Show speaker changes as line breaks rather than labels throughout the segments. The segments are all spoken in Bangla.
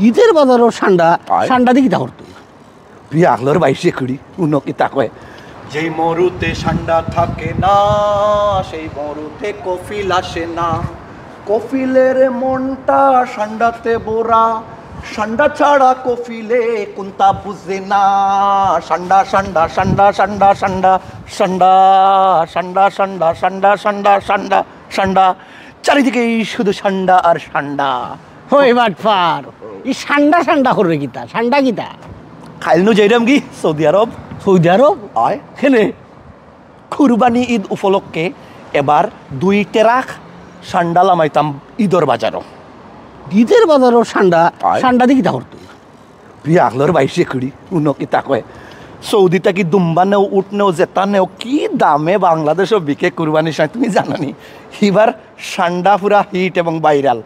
ঈদের বাজারও ঠান্ডা ঠান্ডা দিকে তা করতো
তুই আগলোর বাইশে কুড়ি উনো কি তা কয় যেই মরুতে ঠান্ডা থাকে না সেই মরুতে কফিল আসে না কফিলের মনটা ঠান্ডাতে বোরা ঠান্ডা ছাড়া কফিলে কোনটা বুঝে না ঠান্ডা ঠান্ডা ঠান্ডা ঠান্ডা ঠান্ডা ঠান্ডা ঠান্ডা ঠান্ডা ঠান্ডা ঠান্ডা ঠান্ডা ঠান্ডা চারিদিকে শুধু ঠান্ডা আর ঠান্ডা
হই বাটফার এই ঠান্ডা ঠান্ডা করবে কিতা ঠান্ডা কিতা
খাইলনু যাইরাম কি সৌদি আরব
সৌদি আরব
আয়
খেলে
কুরবানি ঈদ উপলক্ষে এবার 2 ট্রাক ঠান্ডা লামাইতাম ঈদর বাজারও
ঈদের বাজারও ঠান্ডা ঠান্ডা দিকে তা করতো
তুই আগলোর বাইশে কুড়ি উনো কি তা কয় সৌদিটা কি দুম্বা নেও উঠ নেও জেতা নেও কি দামে বাংলাদেশও বিকে কুরবানির সময় তুমি জানো নি এবার ঠান্ডা পুরা হিট এবং ভাইরাল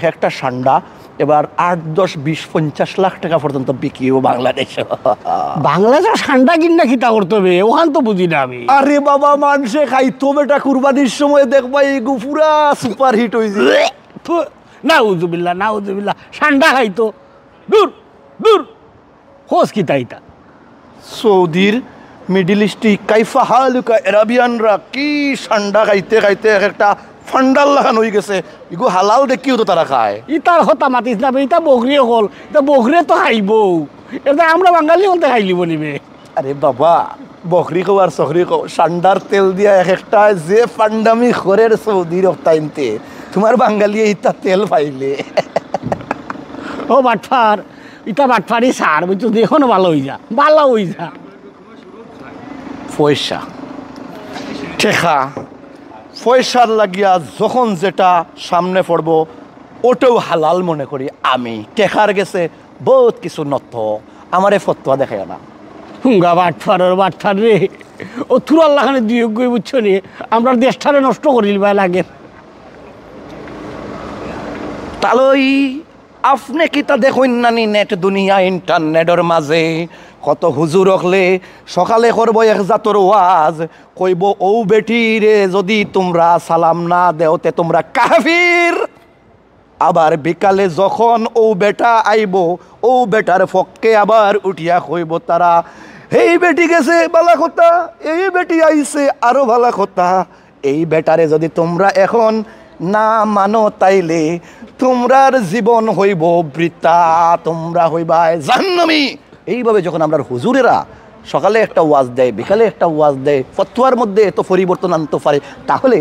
একটা ঠান্ডা এবার 8, 10, 20, 50 লাখ টাকা পর্যন্ত বিকিও বাংলাদেশে
বাংলাদেশের ঠান্ডা কিনা খিতা করতে হবে ওখান তো বুঝি না আমি
আরে বাবা মানুষে খাইতো বেটা কুরবানির সময় দেখবা এগু পুরা সুপার হিট হয়েছে
না উজুবিল্লা ঠান্ডা খাইতো দূর দূর হোস কিতা ইতা
সৌদির মিডিল ইস্টে কাইফা হালুকা এরাবিয়ানরা কি ঠান্ডা খাইতে খাইতে একটা ফান্ডাল লাগানো হয়ে গেছে এগু হালাল দেখিও তো তারা খায়
ইতার হতা মাতিস না ইতা বকরি হল এটা বকরি তো খাইব এটা আমরা বাঙালি হলতে খাইলি বলিবে
আরে বাবা বকরি কো আর সখরি কো ঠান্ডার তেল দিয়া একটা যে ফান্ডামি খরের সৌদির অক্তাইনতে তোমার বাঙালি ইতা তেল পাইলে
ও বাটফার ইতা বাটফারি সার বুঝছো দেখো না ভালো হই যা
পয়সা ঠেকা পয়সার লাগিয়া যখন যেটা সামনে পড়ব ওটাও হালাল মনে করি আমি টেকার গেছে বহুত কিছু নথ আমারে ফতোয়া দেখায় না
হুঙ্গা বাটফার রে ও থুরাল লাখানে দুই গই বুঝছো নি আমরা দেশটারে নষ্ট করিল ভাই লাগে
তালই আপনি কি তা দেখুন নানি নেট দুনিয়া ইন্টারনেটের মাঝে কত হুজুর হলে সকালে করব এক জাতর ওয়াজ কইব ও বেটি রে যদি তোমরা সালাম না দেওতে তোমরা কাফির আবার বিকালে যখন ও বেটা আইব ও বেটার পক্ষে আবার উঠিয়া কইব তারা এই বেটি গেছে ভালো কথা এই বেটি আইছে আরো ভালো কথা এই বেটারে যদি তোমরা এখন না মানো তাইলে তোমরার জীবন হইব বৃথা তোমরা হইবা জাহান্নামী এইভাবে যখন আমরা হুজুরেরা সকালে একটা ওয়াজ দেয় বিকালে একটা ওয়াজ দেয় ফতোয়ার মধ্যে এত পরিবর্তন আনতে পারে তাহলে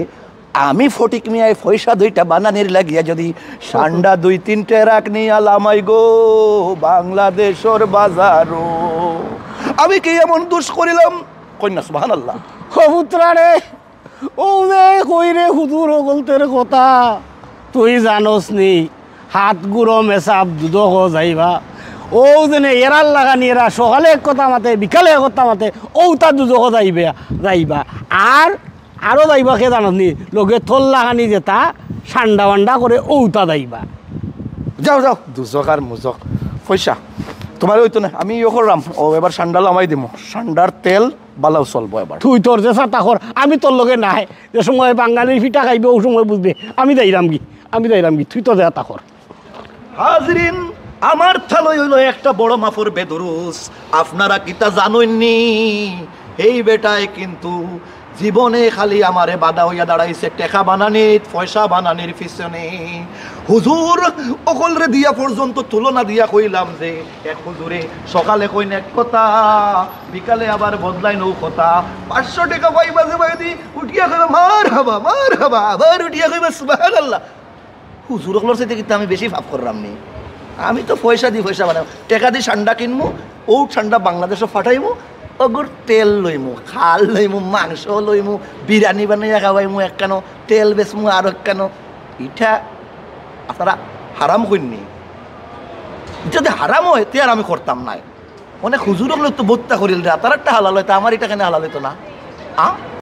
আমি ফটিক মিয়ায় পয়সা 2টা বানানির লাগিয়া যদি ঠান্ডা 2-3 ট্রাক নিয়ে আলামাই গো বাংলাদেশের বাজারও আমি কি এমন দোষ করিলাম কন্যা সুবহানাল্লাহ
কবুতরা রে ও রে কই রে হুজুর গলতের কথা তুই জানোস নি হাত গুঁড়ো মেসাব দুধ যাইবা ও যেনে এরার লাগানি এরা সকালে এক কথা মাতে বিকালে এক কথা মাতে ও তার দুধ যাইবা আরও যাইবা কে জানোস নি লগে থল লাগানি যেটা ঠান্ডা বান্ডা করে ঔতা যাইবা
যাও দুজক আর মুজক পয়সা তোমার হইতো না আমি ইয়ে করলাম ও এবার ঠান্ডা লামাই দিব ঠান্ডার তেল বালাও চলবো এবার
তুই তোর যে চাটা কর আমি তোর লগে নাই যে সময় বাঙালির পিঠা খাইবে ও সময় বুঝবে আমি যাইরাম কি তুই তো যা কর
হাজরিন আমার থালই হইল একটা বড় মাফুর বেদরুস আপনারা কিতা জানেননি এই বেটায় কিন্তু জীবনে খালি আমারে বাধা হইয়া দাঁড়াইছে টেকা বানানির পয়সা বানানির পিছনে হুজুর অকলরে দিয়া পর্যন্ত তুলনা দিয়া কইলাম যে এক হুজুরে সকালে কইন এক কথা বিকালে আবার বদলাই নৌ কথা 500 টাকা পাইবা যে বাইদি উঠিয়া কইবা মার হাবা আবার উঠিয়া কইবা সুবহানাল্লাহ হুজুর অকলর সাথে কিন্তু আমি বেশি ভাব করলাম নি আমি তো পয়সা বানাবো টাকা দিয়ে ঠান্ডা কিনবো ও ঠান্ডা বাংলাদেশও ফাটাইবো অগুর তেল লইমু খাল লইমু মাংস লইমু বিরিয়ানি বানাইয়া খাওয়াইমু একখানো তেল বেচমু আর একখানো ইটা আপনারা হারাম করিনি যদি হারাম হয় তে আর আমি করতাম না অনেক হুজুর তো বত্তা করিল রে তার একটা হালাল হয়তো আমার এটা কেন হালাল হইতো না